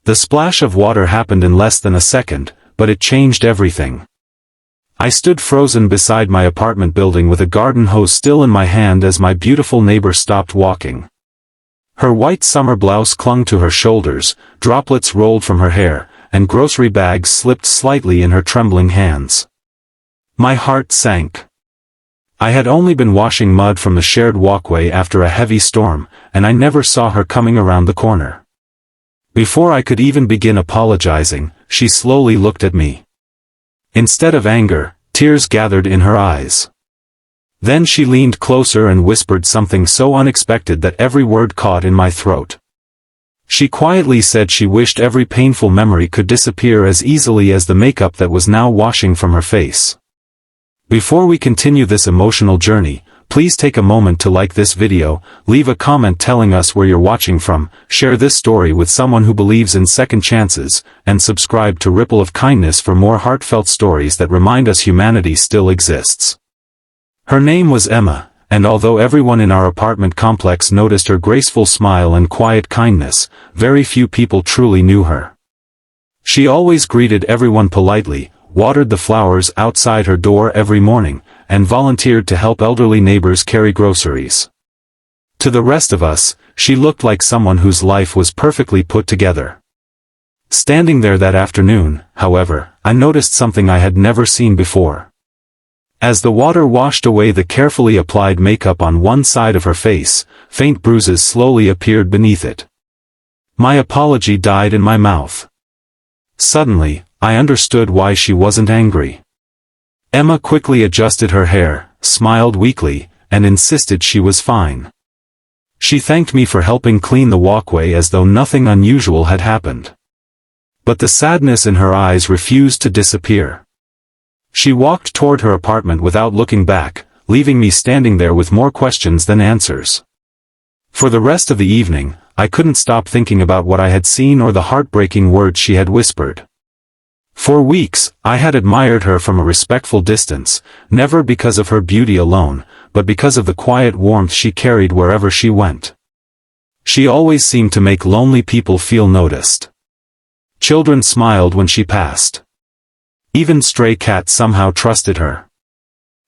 The splash of water happened in less than a second, but it changed everything. I stood frozen beside my apartment building with a garden hose still in my hand as my beautiful neighbor stopped walking. Her white summer blouse clung to her shoulders, droplets rolled from her hair, and grocery bags slipped slightly in her trembling hands. My heart sank. I had only been washing mud from the shared walkway after a heavy storm, and I never saw her coming around the corner. Before I could even begin apologizing, she slowly looked at me. Instead of anger, tears gathered in her eyes. Then she leaned closer and whispered something so unexpected that every word caught in my throat. She quietly said she wished every painful memory could disappear as easily as the makeup that was now washing from her face. Before we continue this emotional journey, please take a moment to like this video, leave a comment telling us where you're watching from, share this story with someone who believes in second chances, and subscribe to Ripple of Kindness for more heartfelt stories that remind us humanity still exists. Her name was Emma, and although everyone in our apartment complex noticed her graceful smile and quiet kindness, very few people truly knew her. She always greeted everyone politely, watered the flowers outside her door every morning, and volunteered to help elderly neighbors carry groceries. To the rest of us, she looked like someone whose life was perfectly put together. Standing there that afternoon, however, I noticed something I had never seen before. As the water washed away the carefully applied makeup on one side of her face, faint bruises slowly appeared beneath it. My apology died in my mouth. Suddenly, I understood why she wasn't angry. Emma quickly adjusted her hair, smiled weakly, and insisted she was fine. She thanked me for helping clean the walkway as though nothing unusual had happened. But the sadness in her eyes refused to disappear. She walked toward her apartment without looking back, leaving me standing there with more questions than answers. For the rest of the evening, I couldn't stop thinking about what I had seen or the heartbreaking words she had whispered. For weeks, I had admired her from a respectful distance, never because of her beauty alone, but because of the quiet warmth she carried wherever she went. She always seemed to make lonely people feel noticed. Children smiled when she passed. Even stray cats somehow trusted her.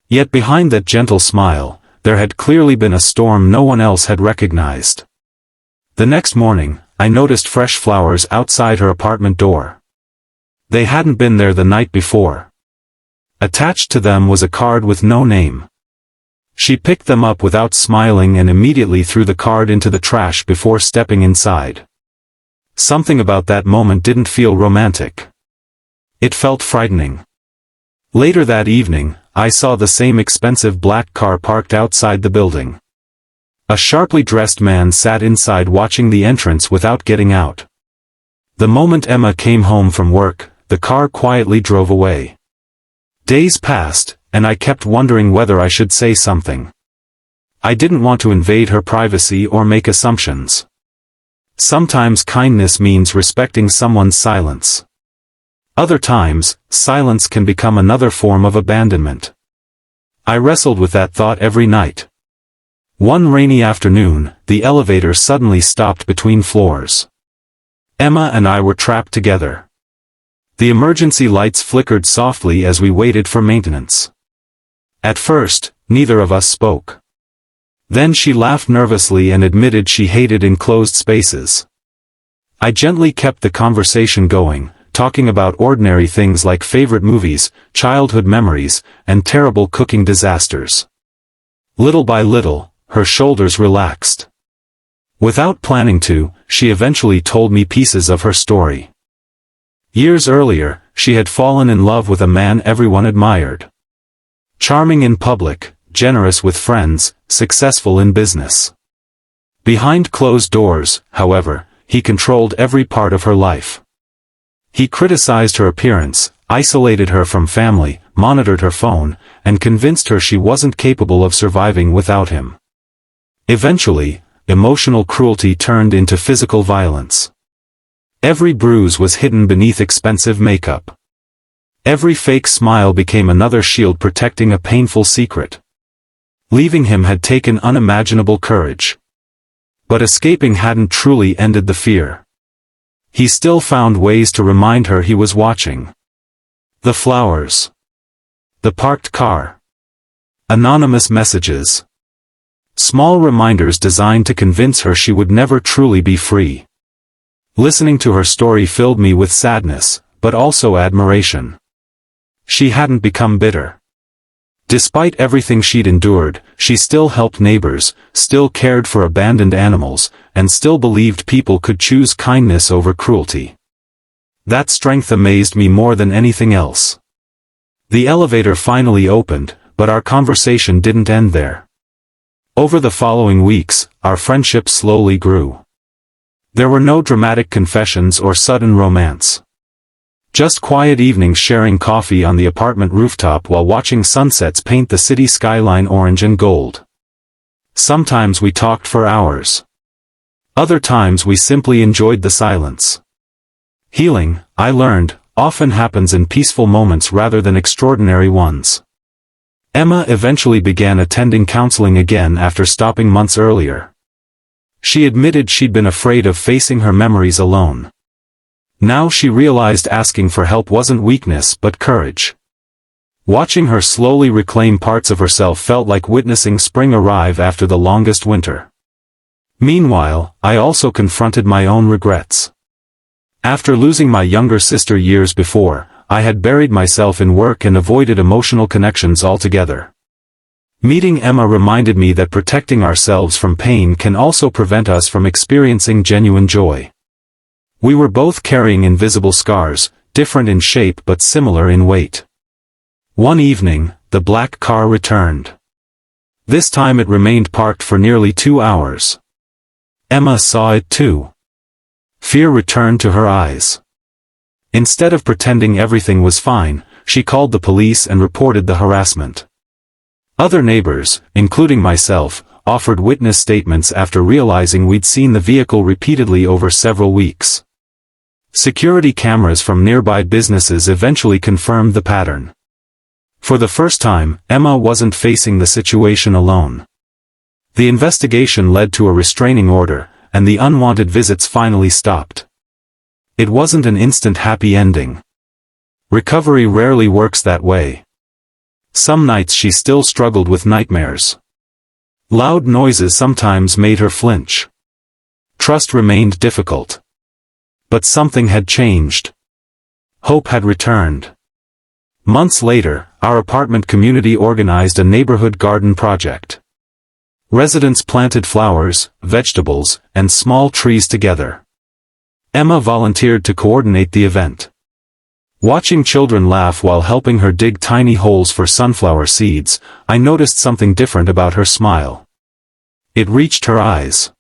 Yet behind that gentle smile, there had clearly been a storm no one else had recognized. The next morning, I noticed fresh flowers outside her apartment door. They hadn't been there the night before. Attached to them was a card with no name. She picked them up without smiling and immediately threw the card into the trash before stepping inside. Something about that moment didn't feel romantic. It felt frightening. Later that evening, I saw the same expensive black car parked outside the building. A sharply dressed man sat inside watching the entrance without getting out. The moment Emma came home from work, the car quietly drove away. Days passed, and I kept wondering whether I should say something. I didn't want to invade her privacy or make assumptions. Sometimes kindness means respecting someone's silence. Other times, silence can become another form of abandonment. I wrestled with that thought every night. One rainy afternoon, the elevator suddenly stopped between floors. Emma and I were trapped together. The emergency lights flickered softly as we waited for maintenance. At first, neither of us spoke. Then she laughed nervously and admitted she hated enclosed spaces. I gently kept the conversation going, talking about ordinary things like favorite movies, childhood memories, and terrible cooking disasters. Little by little, her shoulders relaxed. Without planning to, she eventually told me pieces of her story. Years earlier, she had fallen in love with a man everyone admired. Charming in public, generous with friends, successful in business. Behind closed doors, however, he controlled every part of her life. He criticized her appearance, isolated her from family, monitored her phone, and convinced her she wasn't capable of surviving without him. Eventually, emotional cruelty turned into physical violence. Every bruise was hidden beneath expensive makeup. Every fake smile became another shield protecting a painful secret. Leaving him had taken unimaginable courage. But escaping hadn't truly ended the fear. he still found ways to remind her he was watching. The flowers. The parked car. Anonymous messages. Small reminders designed to convince her she would never truly be free. Listening to her story filled me with sadness, but also admiration. She hadn't become bitter. Despite everything she'd endured, she still helped neighbors, still cared for abandoned animals, and still believed people could choose kindness over cruelty. That strength amazed me more than anything else. The elevator finally opened, but our conversation didn't end there. Over the following weeks, our friendship slowly grew. There were no dramatic confessions or sudden romance. Just quiet evenings sharing coffee on the apartment rooftop while watching sunsets paint the city skyline orange and gold. Sometimes we talked for hours. Other times we simply enjoyed the silence. Healing, I learned, often happens in peaceful moments rather than extraordinary ones. Emma eventually began attending counseling again after stopping months earlier. She admitted she'd been afraid of facing her memories alone. Now she realized asking for help wasn't weakness but courage. Watching her slowly reclaim parts of herself felt like witnessing spring arrive after the longest winter. Meanwhile, I also confronted my own regrets. After losing my younger sister years before, I had buried myself in work and avoided emotional connections altogether. Meeting Emma reminded me that protecting ourselves from pain can also prevent us from experiencing genuine joy. We were both carrying invisible scars, different in shape but similar in weight. One evening, the black car returned. This time it remained parked for nearly 2 hours. Emma saw it too. Fear returned to her eyes. Instead of pretending everything was fine, she called the police and reported the harassment. Other neighbors, including myself, offered witness statements after realizing we'd seen the vehicle repeatedly over several weeks. Security cameras from nearby businesses eventually confirmed the pattern. For the first time, Emma wasn't facing the situation alone. The investigation led to a restraining order, and the unwanted visits finally stopped. It wasn't an instant happy ending. Recovery rarely works that way. Some nights she still struggled with nightmares. Loud noises sometimes made her flinch. Trust remained difficult. But something had changed. Hope had returned. Months later, our apartment community organized a neighborhood garden project. Residents planted flowers, vegetables, and small trees together. Emma volunteered to coordinate the event. Watching children laugh while helping her dig tiny holes for sunflower seeds, I noticed something different about her smile. It reached her eyes.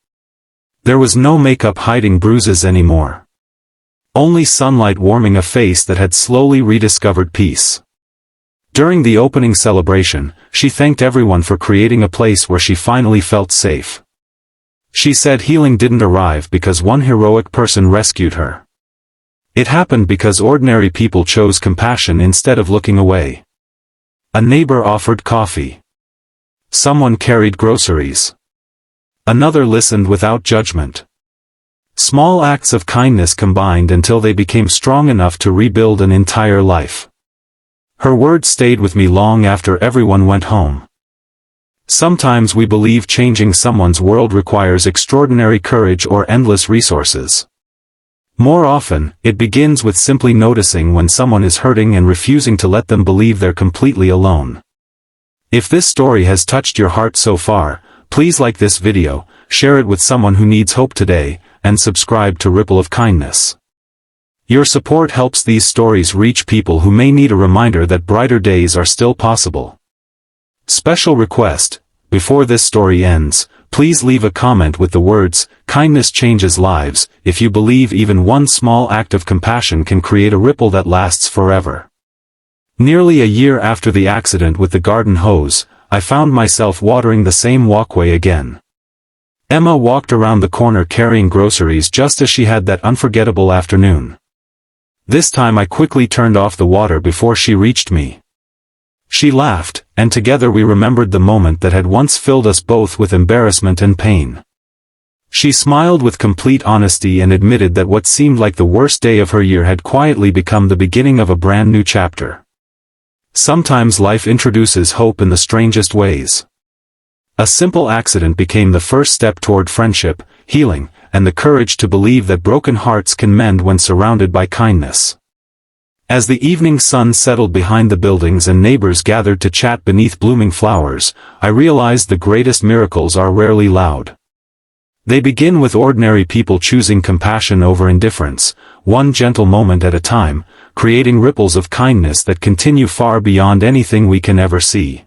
There was no makeup hiding bruises anymore. Only sunlight warming a face that had slowly rediscovered peace. During the opening celebration, she thanked everyone for creating a place where she finally felt safe. She said healing didn't arrive because one heroic person rescued her. It happened because ordinary people chose compassion instead of looking away. A neighbor offered coffee. Someone carried groceries. Another listened without judgment. Small acts of kindness combined until they became strong enough to rebuild an entire life. Her words stayed with me long after everyone went home. Sometimes we believe changing someone's world requires extraordinary courage or endless resources. More often, it begins with simply noticing when someone is hurting and refusing to let them believe they're completely alone. If this story has touched your heart so far, please like this video, share it with someone who needs hope today, and subscribe to Ripple of Kindness. Your support helps these stories reach people who may need a reminder that brighter days are still possible. Special request: before this story ends, please leave a comment with the words, "Kindness changes lives," if you believe even one small act of compassion can create a ripple that lasts forever. Nearly a year after the accident with the garden hose, I found myself watering the same walkway again. Emma walked around the corner carrying groceries just as she had that unforgettable afternoon. This time I quickly turned off the water before she reached me. She laughed, and together we remembered the moment that had once filled us both with embarrassment and pain. She smiled with complete honesty and admitted that what seemed like the worst day of her year had quietly become the beginning of a brand new chapter. Sometimes life introduces hope in the strangest ways. A simple accident became the first step toward friendship, healing, and the courage to believe that broken hearts can mend when surrounded by kindness. As the evening sun settled behind the buildings and neighbors gathered to chat beneath blooming flowers, I realized the greatest miracles are rarely loud. They begin with ordinary people choosing compassion over indifference, one gentle moment at a time, creating ripples of kindness that continue far beyond anything we can ever see.